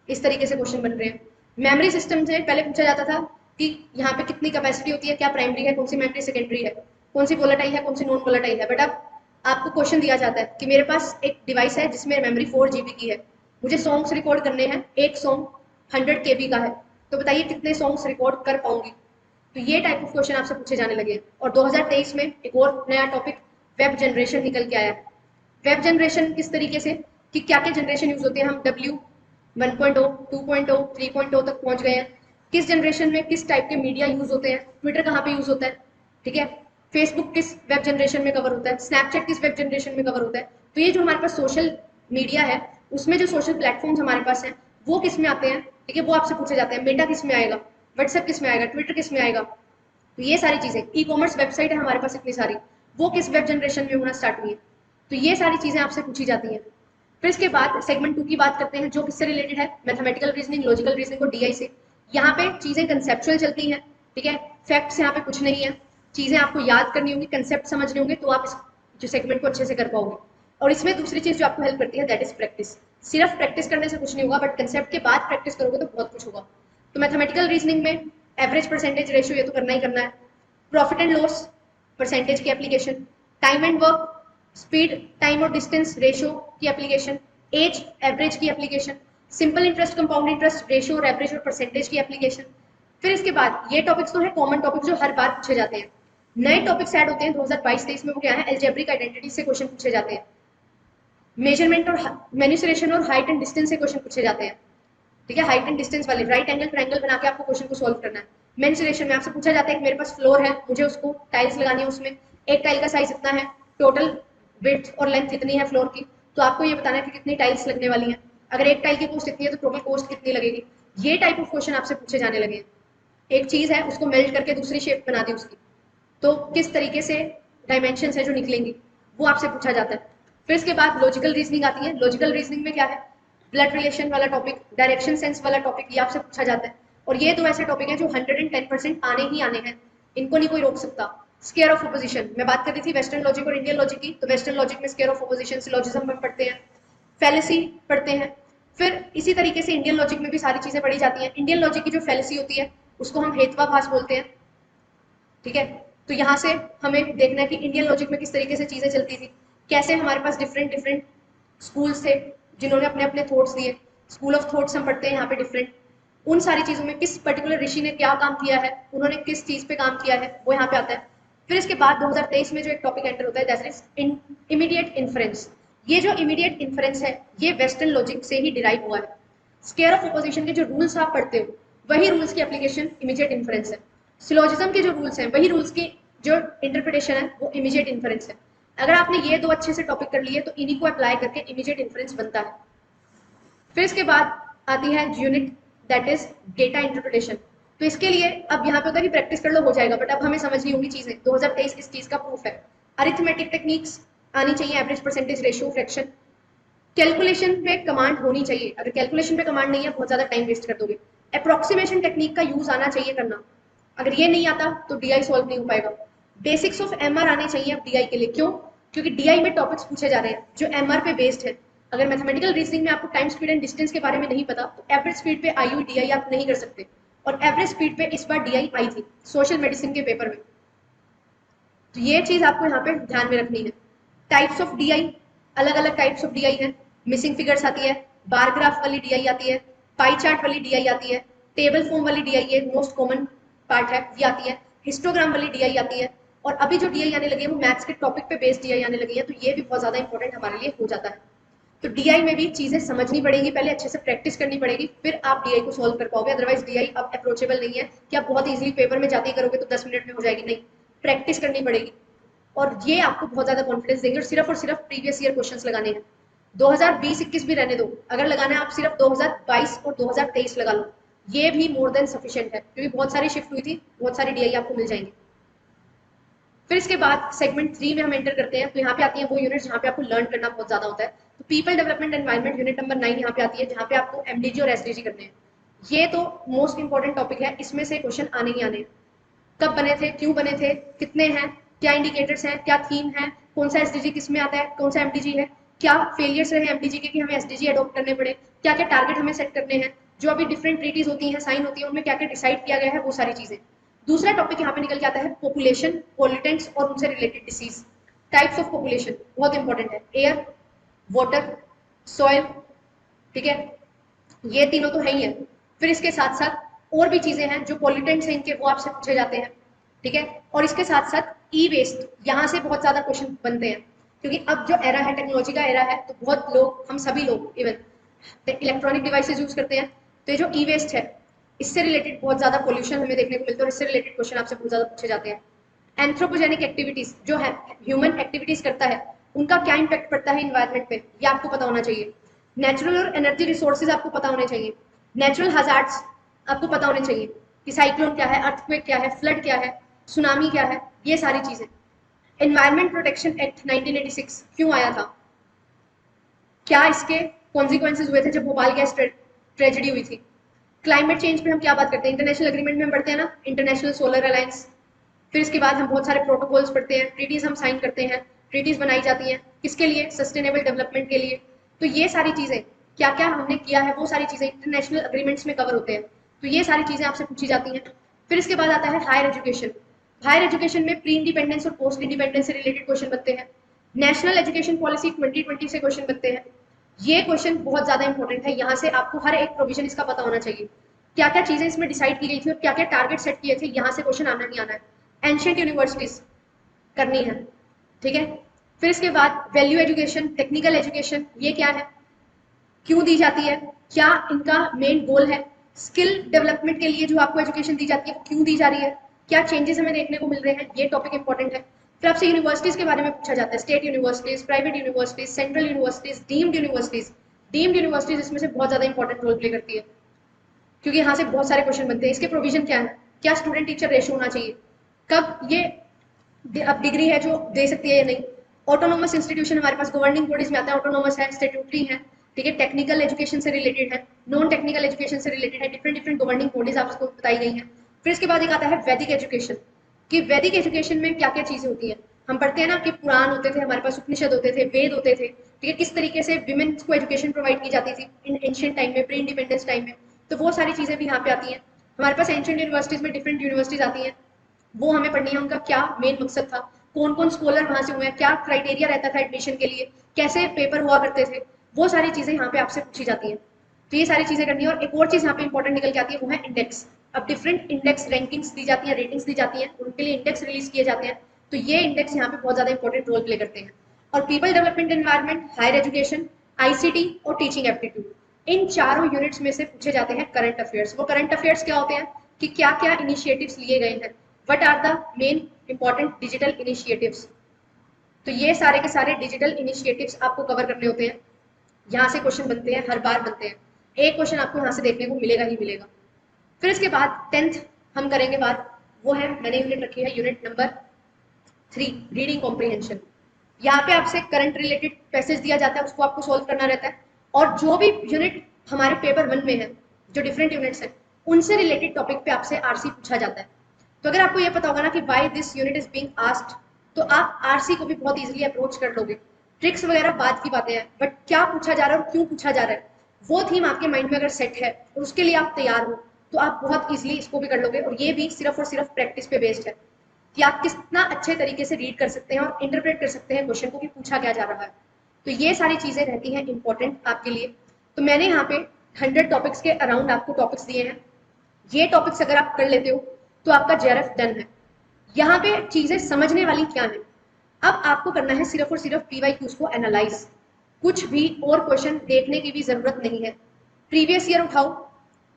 इस तरीके से क्वेश्चन बन रहे हैं। मेमोरी सिस्टम से पहले पूछा जाता था कि यहाँ पे कितनी कैपेसिटी होती है, क्या प्राइमरी है, कौन सी मेमोरी सेकेंडरी है, कौन सी वोलेटाइल है, कौन सी नॉन वोलेटाइल है, बट अब आपको क्वेश्चन दिया जाता है कि मेरे पास एक डिवाइस है जिसमें मेमोरी 4 GB की है, मुझे सॉन्ग्स रिकॉर्ड करने हैं, एक सॉन्ग 100 KB का है, तो बताइए कितने सॉन्ग्स रिकॉर्ड कर पाऊंगी। तो ये टाइप ऑफ क्वेश्चन आपसे पूछे जाने लगे हैं। और 2023 में एक और नया टॉपिक वेब जनरेशन निकल के आया है। वेब जनरेशन किस तरीके से, कि क्या क्या जनरेशन यूज होते हैं, हम W 1.0, 2.0, 3.0 तक पहुंच गए हैं। किस जनरेशन में किस टाइप के मीडिया यूज होते हैं, ट्विटर कहाँ पे यूज होता है, ठीक है, फेसबुक किस वेब जनरेशन में कवर होता है, स्नैपचैट किस वेब जनरेशन में कवर होता है। तो ये जो हमारे पास सोशल मीडिया है, उसमें जो सोशल प्लेटफॉर्म्स हमारे पास हैं, वो किस में आते हैं, ठीक है, वो आपसे पूछे जाते हैं। मेटा किस में आएगा, व्हाट्सएप किस में आएगा, ट्विटर किस में आएगा, तो ये सारी चीजें, ई कॉमर्स वेबसाइट है हमारे पास इतनी सारी, वो किस वेब जनरेशन में होना स्टार्ट हुई है, तो ये सारी चीजें आपसे पूछी जाती हैं। फिर इसके बाद सेगमेंट 2 की बात करते हैं, जो किससे रिलेटेड है, मैथमेटिकल रीजनिंग, लॉजिकल रीजनिंग और डीआई से। यहाँ पे चीजें कंसेप्चुअल चलती हैं, ठीक है, फैक्ट्स यहाँ पे कुछ नहीं है, चीजें आपको याद करनी होंगी, कंसेप्ट समझने होंगे, तो आप इस जो सेगमेंट को अच्छे से कर पाओगे। और इसमें दूसरी चीज जो आपको हेल्प करती है दैट इज प्रैक्टिस। सिर्फ प्रैक्टिस करने से कुछ नहीं होगा, बट कंसेप्ट के बाद प्रैक्टिस करोगे तो बहुत कुछ होगा। तो मैथमेटिकल रीजनिंग में एवरेज परसेंटेज रेशियो ये तो करना ही करना है, प्रॉफिट एंड लॉस परसेंटेज की application, time and work, speed time और डिस्टेंस रेशियो की एप्लीकेशन, एज एवरेज की application, simple interest compound interest ratio और एवरेज और परसेंटेज की एप्लीकेशन। फिर इसके बाद ये टॉपिक्स तो है कॉमन टॉपिक जो हर बार पूछे जाते हैं। नए टॉपिक्स ऐड होते हैं 2022-23 में, वो क्या है, एल्जेब्रिक आइडेंटिटी से क्वेश्चन पूछे जाते हैं, मेजरमेंट और मेन्यूसरेशन और हाइट एंड डिस्टेंस से क्वेश्चन पूछे जाते हैं, ठीक है, हाइट एंड डिस्टेंस वाले राइट एंगल ट्रायंगल बना के आपको क्वेश्चन को सॉल्व करना है। मेंसुरेशन में आपसे पूछा जाता है कि मेरे पास फ्लोर है, मुझे उसको टाइल्स लगानी है, उसमें एक टाइल का साइज इतना है, टोटल विड्थ और लेंथ इतनी है फ्लोर की, तो आपको ये बताना है कि कितनी टाइल्स लगने वाली हैं, अगर एक टाइल की कॉस्ट इतनी है तो टोटल कॉस्ट कितनी लगेगी। ये टाइप ऑफ क्वेश्चन आपसे पूछे जाने लगे हैं। एक चीज है उसको मेल्ट करके दूसरी शेप बना दी उसकी, तो किस तरीके से डायमेंशन है जो निकलेंगी, वो आपसे पूछा जाता है। फिर इसके बाद लॉजिकल रीजनिंग आती है। लॉजिकल रीजनिंग में क्या है, ब्लड रिलेशन वाला टॉपिक, डायरेक्शन सेंस वाला टॉपिक, ये आपसे पूछा जाता है। और ये दो ऐसे टॉपिक हैं जो 110% आने ही आने हैं, इनको नहीं कोई रोक सकता। स्केयर ऑफ अपोजिशन, मैं बात कर रही थी वेस्टर्न लॉजिक और इंडियन लॉजिक की, तो वेस्टर्न लॉजिक में स्केयर ऑफ अपोजिशन, सिलोजिज्म में पढ़ते हैं, फैलेसी पढ़ते हैं। फिर इसी तरीके से इंडियन लॉजिक में भी सारी चीजें पढ़ी जाती हैं। इंडियन लॉजिक की जो फैलेसी होती है उसको हम हेतवाभास बोलते हैं, ठीक है। तो यहाँ से हमें देखना है कि इंडियन लॉजिक में किस तरीके से चीजें चलती थी, कैसे हमारे पास डिफरेंट डिफरेंट स्कूल्स थे जिन्होंने अपने अपने थॉट्स दिए, स्कूल ऑफ थॉट्स हम पढ़ते हैं यहाँ पे डिफरेंट, उन सारी चीजों में किस पर्टिकुलर ऋषि ने क्या काम किया है, उन्होंने किस चीज पे काम किया है, वो यहाँ पे आता है। फिर इसके बाद 2023 में जो एक टॉपिक एंटर होता है दैट इज इमीडिएट इन्फ्रेंस। ये जो इमीडिएट इन्फ्रेंस है ये वेस्टर्न लॉजिक से ही डिराइव हुआ है। स्केयर ऑफ अपोजिशन के जो रूल्स आप पढ़ते हो वही रूल्स की एप्लीकेशन इमीडिएट इन्फ्रेंस है। सिलोजिज्म के जो रूल्स हैं वही रूल्स की जो इंटरप्रिटेशन है वो इमीडिएट इन्फ्रेंस है। अगर आपने ये दो अच्छे से टॉपिक कर लिए तो इन्हीं को अप्लाई करके इमीडिएट इन्फ्रेंस बनता है। फिर इसके बाद आती है unit that is data interpretation. तो इसके लिए अब यहाँ पे होता है कि प्रैक्टिस कर लो हो जाएगा, बट अब हमें समझनी होंगी चीजें, 2023 इस चीज का प्रूफ है। अरिथमेटिक टेक्निक्स आनी चाहिए, average percentage ratio fraction, calculation पे कमांड होनी चाहिए, अगर कैलकुलेशन पे कमांड नहीं है बहुत ज्यादा टाइम वेस्ट कर दोगे। अप्रोक्सीमेशन टेक्निक का यूज आना चाहिए करना, अगर ये नहीं आता तो डीआई सॉल्व नहीं हो पाएगा। बेसिक्स ऑफ एमआर आने चाहिए अब डीआई के लिए, क्यों, क्योंकि डीआई में टॉपिक्स पूछे जा रहे हैं जो एमआर पे बेस्ड है। अगर मैथमेटिकल रीजनिंग में आपको टाइम स्पीड एंड डिस्टेंस के बारे में नहीं पता तो एवरेज स्पीड पे आई हुई डीआई आप नहीं कर सकते, और एवरेज स्पीड पे इस बार डीआई आई थी सोशल मेडिसिन के पेपर में, तो ये चीज आपको यहाँ पे ध्यान में रखनी है। टाइप्स ऑफ डीआई, अलग अलग टाइप्स ऑफ डीआई है, मिसिंग फिगर्स आती है, बार ग्राफ वाली डीआई आती है, पाई चार्ट वाली डीआई आती है, टेबल फॉर्म वाली डीआई है, मोस्ट कॉमन पार्ट है ये आती है, हिस्टोग्राम वाली डीआई आती है, और अभी जो डीआई आने लगी है वो मैथ्स के टॉपिक पे बेस्ड डीआई आने लगी है, तो ये भी बहुत ज्यादा इंपॉर्टेंट हमारे लिए हो जाता है। तो डीआई में भी चीजें समझनी पड़ेगी, पहले अच्छे से प्रैक्टिस करनी पड़ेगी, फिर आप डीआई को सॉल्व कर पाओगे। अदरवाइज डीआई अब अप्रोचेबल नहीं है कि आप बहुत इजीली पेपर में जाते ही करोगे तो 10 मिनट में हो जाएगी, नहीं, प्रैक्टिस करनी पड़ेगी। और ये आपको बहुत ज्यादा कॉन्फिडेंस देंगे, और सिर्फ प्रीवियस ईयर क्वेश्चंस लगाने हैं। 2020-21 भी रहने दो, अगर लगाना है आप सिर्फ 2022 और 2023 लगा लो, ये भी मोर देन सफिशिएंट है, क्योंकि बहुत सारी शिफ्ट हुई थी, बहुत सारी डीआई आपको मिल जाएंगी। फिर इसके बाद सेगमेंट 3 में हम एंटर करते हैं, तो यहाँ पे आती है वो यूनिट जहाँ पे आपको लर्न करना बहुत ज्यादा होता है। तो people development environment unit number 9 यहाँ पे आती है, जहाँ पे आपको एमडीजी और एसडीजी करने हैं। ये तो मोस्ट इंपॉर्टेंट टॉपिक है, इसमें से क्वेश्चन आने ही आने हैं। कब बने थे, क्यों बने थे, कितने हैं, क्या इंडिकेटर्स हैं, क्या थीम है, कौन सा एसडीजी किस में आता है, कौन सा एमडीजी है, क्या फेलियर्स रहे एमडीजी के कि हमें एसडीजी अडॉप्ट करने पड़े, क्या क्या टारगेट हमें सेट करने हैं, जो अभी डिफरेंट ट्रीटीज होती हैं, साइन होती है, उनमें क्या क्या डिसाइड किया गया है, वो सारी चीजें। दूसरा टॉपिक यहाँ पे निकल के आता है पॉपुलेशन, पॉल्यूटेंट्स और उनसे related disease. Types of population बहुत इंपॉर्टेंट है, एयर, वाटर, सॉइल, ठीक है, ये तीनों तो है ही है। फिर इसके साथ साथ और भी चीजें हैं जो पॉल्यूटेंट्स हैं इनके, वो आपसे पूछे जाते हैं, ठीक है। और इसके साथ साथ ई वेस्ट, यहाँ से बहुत ज्यादा क्वेश्चन बनते हैं, क्योंकि अब जो एरा है टेक्नोलॉजी का एरा है, तो बहुत लोग, हम सभी लोग इवन इलेक्ट्रॉनिक डिवाइसेज यूज करते हैं, तो ये जो ई वेस्ट है इससे रिलेटेड बहुत ज्यादा पोल्यूशन हमें देखने को मिलता है, और इससे रिलेटेड क्वेश्चन आपसे बहुत ज्यादा पूछे जाते हैं। एंथ्रोपोजेनिक एक्टिविटीज जो है, ह्यूमन एक्टिविटीज करता है, उनका क्या इम्पैक्ट पड़ता है इन्वायरमेंट पे, ये आपको पता होना चाहिए। नेचुरल और एनर्जी रिसोर्सेज आपको पता होने चाहिए। नेचुरल हजार्ड्स आपको पता होने चाहिए कि साइक्लोन क्या है, अर्थक्वेक क्या है, फ्लड क्या है, सुनामी क्या है, ये सारी चीजें। एनवायरमेंट प्रोटेक्शन एक्ट 1986 क्यों आया था, क्या इसके कॉन्सिक्वेंसेज हुए थे जब भोपाल गैस ट्रेजेडी हुई थी। क्लाइमेट चेंज पे हम क्या बात करते हैं, इंटरनेशनल एग्रीमेंट में हम पढ़ते हैं ना, इंटरनेशनल सोलर अलायंस। फिर इसके बाद हम बहुत सारे प्रोटोकॉल्स पढ़ते हैं, ट्रीटीज हम साइन करते हैं, ट्रीटीज बनाई जाती हैं किसके लिए, सस्टेनेबल डेवलपमेंट के लिए। तो ये सारी चीजें क्या क्या हमने किया है, वो सारी चीजें इंटरनेशनल अग्रीमेंट्स में कवर होते हैं। तो ये सारी चीजें आपसे पूछी जाती हैं। फिर इसके बाद आता है हायर एजुकेशन। हायर एजुकेशन में प्री इंडिपेंडेंस और पोस्ट इंडिपेंडेंस से रिलेटेड क्वेश्चन बनते हैं। नेशनल एजुकेशन पॉलिसी 2020 से क्वेश्चन बनते हैं। ये क्वेश्चन बहुत ज्यादा इंपॉर्टेंट है, यहाँ से आपको हर एक प्रोविजन इसका पता होना चाहिए, क्या क्या चीजें इसमें डिसाइड की गई थी और क्या क्या टारगेट सेट किए थे, यहाँ से क्वेश्चन आना नहीं आना है। एंशियंट यूनिवर्सिटीज करनी है, ठीक है। फिर इसके बाद वैल्यू एजुकेशन, टेक्निकल एजुकेशन, ये क्या है, क्यों दी जाती है, क्या इनका मेन गोल है, स्किल डेवलपमेंट के लिए जो आपको एजुकेशन दी जाती है क्यों दी जा रही है, क्या चेंजेस हमें देखने को मिल रहे हैं, ये टॉपिक इंपॉर्टेंट है। फिर आपसे यूनिवर्सिटीज के बारे में पूछा जाता है, state universities, private universities, central universities, deemed universities. Deemed universities इसमें से बहुत ज्यादा इंपॉर्टेंट रोल प्ले करती है, क्योंकि यहाँ से बहुत सारे क्वेश्चन बनते हैं। इसके प्रोविजन क्या है, क्या स्टूडेंट टीचर रेशो होना चाहिए, कब ये अब डिग्री है जो दे सकती है या नहीं। ऑटोनोमस इंस्टीट्यूशन हमारे पास गवर्निंग बॉडीज में आता है, ऑटोनोमस है, स्टेट्यूटरी है, ठीक है, टेक्निकल एजुकेशन से रिलेटेड है, नॉन टेक्निकल एजुकेशन से रिलेटेड है, डिफरेंट डिफरेंट गवर्निंग बॉडीज आपको बताई गई हैं। फिर इसके बाद एक आता है वैदिक एजुकेशन, कि वैदिक एजुकेशन में क्या क्या चीजें होती हैं। हम पढ़ते हैं ना कि पुराण होते थे हमारे पास, उपनिषद होते थे, वेद होते थे, ठीक है, किस तरीके से विमेन को एजुकेशन प्रोवाइड की जाती थी इन एंशियंट टाइम में, प्री इंडिपेंडेंस टाइम में। तो वो सारी चीजें भी यहाँ पे आती हैं। हमारे पास एंशियंट यूनिवर्सिटीज में डिफरेंट यूनिवर्सिटीज आती हैं, वो हमें पढ़नी है, उनका क्या मेन मकसद था, कौन कौन स्कॉलर वहां से हुए हैं, क्या क्राइटेरिया रहता था एडमिशन के लिए, कैसे पेपर हुआ करते थे, वो सारी चीजें यहाँ पे आपसे पूछी जाती हैं। तो ये सारी चीजें करनी है। और एक और चीज यहाँ पे इंपॉर्टेंट निकल के आती है, वो है इंडेक्स। अब डिफरेंट इंडेक्स रैंकिंग्स दी जाती है, रेटिंग्स दी जाती हैं, उनके लिए इंडेक्स रिलीज किए जाते हैं। तो ये इंडेक्स यहाँ पे बहुत ज्यादा इंपॉर्टेंट रोल प्ले करते हैं। और people development environment, higher education, ICT और टीचिंग एप्टीट्यूड, इन चारों यूनिट्स में से पूछे जाते हैं करंट अफेयर्स। वो करंट अफेयर्स क्या होते हैं कि क्या क्या इनिशिएटिव्स लिए गए हैं, what are the main important digital initiatives. तो ये सारे के सारे डिजिटल इनिशिएटिव्स आपको कवर करने होते हैं। यहाँ से क्वेश्चन बनते हैं, हर बार बनते हैं, एक क्वेश्चन आपको यहाँ से देखने को मिलेगा ही मिलेगा। फिर इसके बाद 10th हम करेंगे बात, वो है, मैंने यूनिट रखी है यूनिट नंबर 3, रीडिंग कॉम्प्रीहेंशन। यहाँ पे आपसे करंट रिलेटेड पैसेज दिया जाता है, उसको आपको सोल्व करना रहता है। और जो भी यूनिट हमारे पेपर 1 में है, जो डिफरेंट यूनिट्स हैं, उनसे रिलेटेड टॉपिक पे आपसे आरसी पूछा जाता है। तो अगर आपको ये पता होगा ना कि why this unit is being asked, तो आप आरसी को भी बहुत इजीली अप्रोच कर लोगे। ट्रिक्स वगैरह बाद की बातें हैं, बट क्या पूछा जा रहा है और क्यों पूछा जा रहा है, वो थीम आपके माइंड में अगर सेट है और उसके लिए आप तैयार हो, तो आप बहुत इजीली इसको भी कर लोगे। और ये भी सिर्फ और सिर्फ प्रैक्टिस पे बेस्ड है कि आप कितना अच्छे तरीके से रीड कर सकते हैं और इंटरप्रेट कर सकते हैं क्वेश्चन को कि पूछा क्या जा रहा है। तो ये सारी चीजें रहती हैं इंपॉर्टेंट आपके लिए। तो मैंने यहाँ पे 100 टॉपिक्स के अराउंड आपको टॉपिक्स दिए हैं। ये टॉपिक्स अगर आप कर लेते हो तो आपका जेआरएफ डन है। यहाँ पे चीजें समझने वाली क्या है, अब आपको करना है सिर्फ और सिर्फ पीवाईक्यूज को एनालाइज, कुछ भी और क्वेश्चन देखने की भी जरूरत नहीं है। प्रीवियस ईयर उठाओ,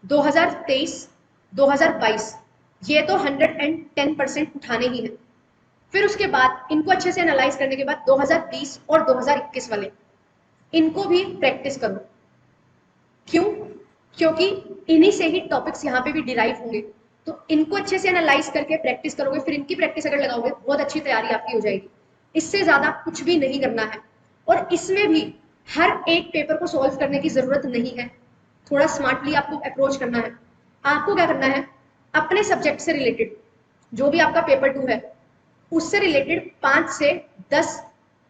2023, 2022, ये तो 110% उठाने ही है। फिर उसके बाद इनको अच्छे से एनालाइज करने के बाद 2020 और 2021 वाले, इनको भी प्रैक्टिस करो। क्यों? क्योंकि इन्हीं से ही टॉपिक्स यहाँ पे भी डिराइव होंगे। तो इनको अच्छे से एनालाइज करके प्रैक्टिस करोगे, फिर इनकी प्रैक्टिस अगर लगाओगे, बहुत अच्छी तैयारी आपकी हो जाएगी। इससे ज्यादा कुछ भी नहीं करना है। और इसमें भी हर एक पेपर को सॉल्व करने की जरूरत नहीं है, थोड़ा स्मार्टली आपको अप्रोच करना है। आपको क्या करना है, अपने सब्जेक्ट से रिलेटेड जो भी आपका पेपर 2 है, उससे रिलेटेड 5 से 10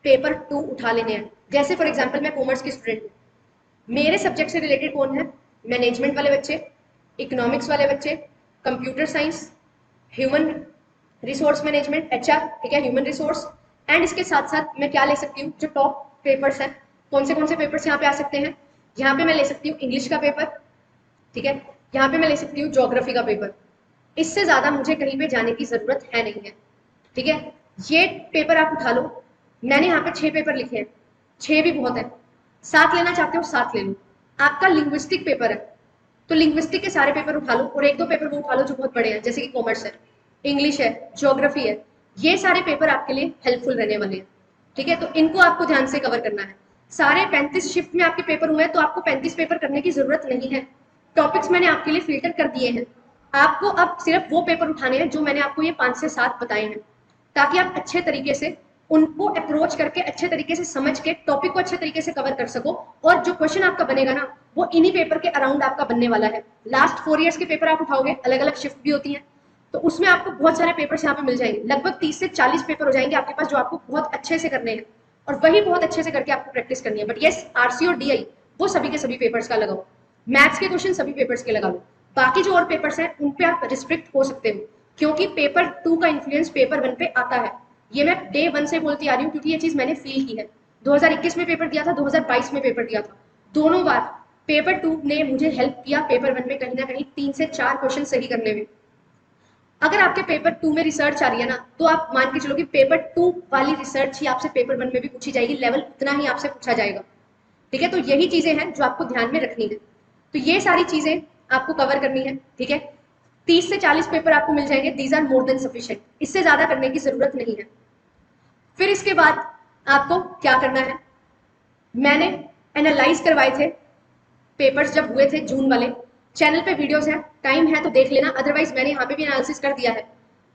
पेपर 2 उठा लेने हैं। जैसे फॉर एग्जाम्पल मैं कॉमर्स की स्टूडेंट हूँ, मेरे सब्जेक्ट से रिलेटेड कौन है, मैनेजमेंट वाले बच्चे, इकोनॉमिक्स वाले बच्चे, computer science, human resource management, HR, ठीक है, ह्यूमन रिसोर्स। एंड इसके साथ साथ मैं क्या ले सकती हूँ, जो टॉप पेपर्स हैं, कौन से पेपर्स यहाँ पे आ सकते हैं, यहाँ पे मैं ले सकती हूँ इंग्लिश का पेपर, ठीक है, यहाँ पे मैं ले सकती हूँ ज्योग्राफी का पेपर। इससे ज्यादा मुझे कहीं पे जाने की जरूरत है नहीं है, ठीक है। ये पेपर आप उठा लो, मैंने यहाँ पे 6 पेपर लिखे हैं, 6 भी बहुत है, 7 लेना चाहते हो 7 ले लो। आपका लिंग्विस्टिक पेपर है, तो लिंग्विस्टिक के सारे पेपर उठा लो, और 1-2 पेपर वो उठा लो जो बहुत बड़े हैं, जैसे कि कॉमर्स है, इंग्लिश है, ज्योग्राफी है। ये सारे पेपर आपके लिए हेल्पफुल रहने वाले हैं, ठीक है। तो इनको आपको ध्यान से कवर करना है। सारे 35 शिफ्ट में आपके पेपर हुए हैं, तो आपको 35 पेपर करने की जरूरत नहीं है। टॉपिक्स मैंने आपके लिए फिल्टर कर दिए हैं, आपको अब सिर्फ वो पेपर उठाने हैं जो मैंने आपको ये 5 से 7 बताए हैं, ताकि आप अच्छे तरीके से उनको अप्रोच करके अच्छे तरीके से समझ के टॉपिक को अच्छे तरीके से कवर कर सको। और जो क्वेश्चन आपका बनेगा ना, वो इन्हीं पेपर के अराउंड आपका बनने वाला है। लास्ट 4 ईयर्स के पेपर आप उठाओगे, अलग अलग शिफ्ट भी होती है, तो उसमें आपको बहुत सारे पेपर्स यहाँ पे मिल जाएंगे। लगभग 30 से 40 पेपर हो जाएंगे आपके पास, जो आपको बहुत अच्छे से करने हैं और वही बहुत अच्छे से करके आपको प्रैक्टिस करनी है। बट येस, आरसी और डीआई वो सभी के सभी पेपर्स का लगाओ, मैथ्स के क्वेश्चन सभी पेपर्स के लगा लो। बाकी जो और पेपर्स हैं उन पे आप रिस्ट्रिक्ट हो सकते हो, क्योंकि पेपर 2 का इन्फ्लुएंस पेपर 1 पे आता है। ये मैं डे 1 से बोलती आ रही हूँ, क्योंकि ये चीज मैंने फील की है। 2021 में पेपर दिया था, 2022 में पेपर दिया था, दोनों बार पेपर 2 ने मुझे हेल्प किया पेपर 1 में कहीं ना कहीं 3 से 4 क्वेश्चन सही करने में। अगर आपके पेपर 2 में रिसर्च आ रही है ना, तो आप मान के चलो कि पेपर 2 वाली रिसर्च ही आपसे पेपर 1 में भी पूछी जाएगी, लेवल उतना ही आपसे पूछा जाएगा। ठीक है, तो यही चीजें हैं जो आपको ध्यान में रखनी है। तो ये सारी चीजें आपको कवर करनी है। ठीक है, 30 से 40 पेपर आपको मिल जाएंगे, these are more than sufficient, इससे ज्यादा करने की जरूरत नहीं है। फिर इसके बाद आपको क्या करना है, मैंने एनालाइज करवाए थे पेपर्स जब हुए थे जून वाले, चैनल पे वीडियोस हैं, टाइम है तो देख लेना, अदरवाइज मैंने यहाँ पे भी एनालिसिस कर दिया है।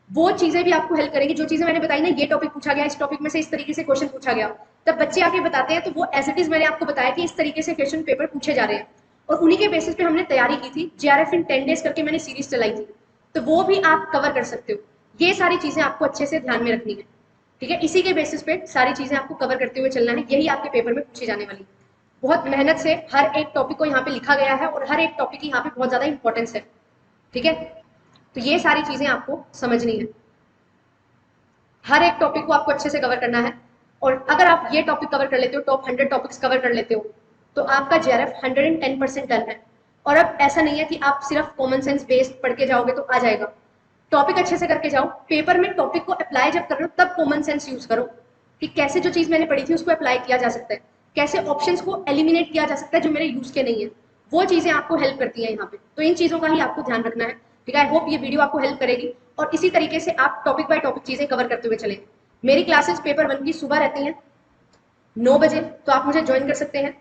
वो चीजें भी आपको हेल्प करेंगी। जो चीजें मैंने बताई ना, ये टॉपिक पूछा गया, इस टॉपिक में से इस तरीके से क्वेश्चन पूछा गया, तब बच्चे आके बताते हैं तो वो एज इट इज मैंने आपको बताया कि इस तरीके से क्वेश्चन पेपर पूछे जा रहे हैं, और उन्हीं के बेसिस पे हमने तैयारी की थी। जेआरएफ इन 10 डेज करके मैंने सीरीज चलाई थी, तो वो भी आप कवर कर सकते हो। ये सारी चीजें आपको अच्छे से ध्यान में रखनी है। ठीक है, इसी के बेसिस पे सारी चीजें आपको कवर करते हुए चलना है, यही आपके पेपर में पूछी जाने वाली। बहुत मेहनत से हर एक टॉपिक को यहाँ पे लिखा गया है, और हर एक टॉपिक की यहाँ पे बहुत ज्यादा इंपॉर्टेंस है। ठीक है, तो ये सारी चीजें आपको समझनी है, हर एक टॉपिक को आपको अच्छे से कवर करना है। और अगर आप ये टॉपिक कवर कर लेते हो, टॉप 100 टॉपिक्स कवर कर लेते हो, तो आपका जेआरएफ 110% डन है। और अब ऐसा नहीं है कि आप सिर्फ कॉमन सेंस बेस्ड पढ़ के जाओगे तो आ जाएगा, टॉपिक अच्छे से करके जाओ। पेपर में टॉपिक को अप्लाई जब कर रहे हो तब कॉमन सेंस यूज करो, कि कैसे जो चीज मैंने पढ़ी थी उसको अप्लाई किया जा सकता है, कैसे ऑप्शंस को एलिमिनेट किया जा सकता है जो मेरे यूज के नहीं है, वो चीजें आपको हेल्प करती है यहाँ पे। तो इन चीजों का ही आपको ध्यान रखना है। ठीक है, आई होप ये वीडियो आपको हेल्प करेगी, और इसी तरीके से आप टॉपिक बाय टॉपिक चीजें कवर करते हुए चलेंगे। मेरी क्लासेस पेपर 1 की सुबह रहती हैं 9 बजे, तो आप मुझे ज्वाइन कर सकते हैं।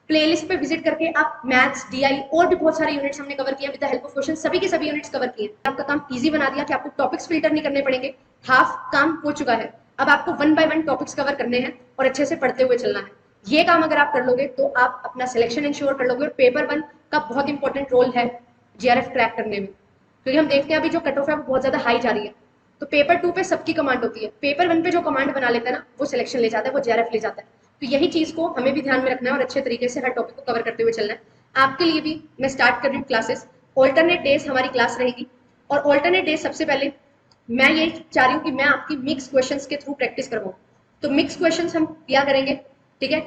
प्लेलिस्ट पे विजिट करके आप मैथ्स, डीआई और भी बहुत सारे यूनिट्स हमने कवर किए with the help of question, सभी के सभी यूनिट्स कवर किए। आपका काम इजी बना दिया कि आपको टॉपिक्स फिल्टर नहीं करने पड़ेंगे, हाफ काम हो चुका है। अब आपको 1 बाय 1 टॉपिक्स कवर करने हैं और अच्छे से पढ़ते हुए चलना है। ये काम अगर आप कर लोगे तो आप अपना सिलेक्शन इंश्योर कर लोगे। और पेपर 1 का बहुत इंपॉर्टेंट रोल है जेआरएफ क्रैक करने में, क्योंकि हम देखते हैं अभी जो कट ऑफ है वो बहुत ज्यादा हाई जा रही है। तो पेपर 2 पे सबकी कमांड होती है, पेपर 1 पे जो कमांड बना लेता है ना, वो सिलेक्शन ले जाता है, वो जेआरएफ ले जाता है। तो यही चीज को हमें भी ध्यान में रखना है और अच्छे तरीके से हर टॉपिक को कवर करते हुए चलना है। आपके लिए भी मैं स्टार्ट कर रही हूँ क्लासेस, ऑल्टरनेट डेज हमारी क्लास रहेगी। और ऑल्टरनेट डेज सबसे पहले मैं ये चाह रही हूँ कि मैं आपकी मिक्स क्वेश्चंस के थ्रू प्रैक्टिस करवाऊँ। तो मिक्स क्वेश्चंस हम किया करेंगे। ठीक है,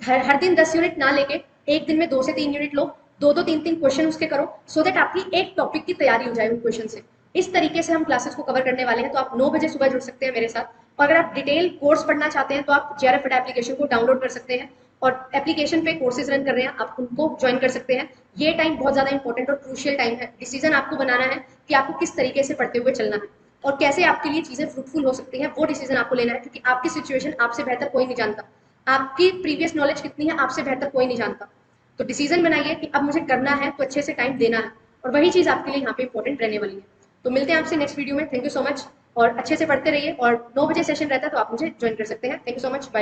हर दिन 10 यूनिट ना लेके एक दिन में 2 से 3 यूनिट लो, 2-2 3-3 क्वेश्चन उसके करो, सो दैट आपकी एक टॉपिक की तैयारी हो जाए उन क्वेश्चन से। इस तरीके से हम क्लासेस को कवर करने वाले हैं। तो आप 9 बजे सुबह जुड़ सकते हैं मेरे साथ। और अगर आप डिटेल कोर्स पढ़ना चाहते हैं तो आप जेआरएफ एप्लीकेशन को डाउनलोड कर सकते हैं, और एप्लीकेशन पे कोर्सेज रन कर रहे हैं, आप उनको ज्वाइन कर सकते हैं। ये टाइम बहुत ज्यादा इंपॉर्टेंट और क्रूशियल टाइम है। डिसीजन आपको बनाना है कि आपको किस तरीके से पढ़ते हुए चलना है और कैसे आपके लिए चीजें फ्रूटफुल हो सकती हैं, वो डिसीजन आपको लेना है, क्योंकि आपकी सिचुएशन आपसे बेहतर कोई नहीं जानता, आपकी प्रीवियस नॉलेज कितनी है आपसे बेहतर कोई नहीं जानता। तो डिसीजन बनाइए कि अब मुझे करना है तो अच्छे से टाइम देना है, और वही चीज आपके लिए यहाँ पे इंपॉर्टेंट रहने वाली है। तो मिलते हैं आपसे नेक्स्ट वीडियो में। थैंक यू सो मच, और अच्छे से पढ़ते रहिए। और 9 बजे सेशन रहता है तो आप मुझे ज्वाइन कर सकते हैं। Thank you so much, bye.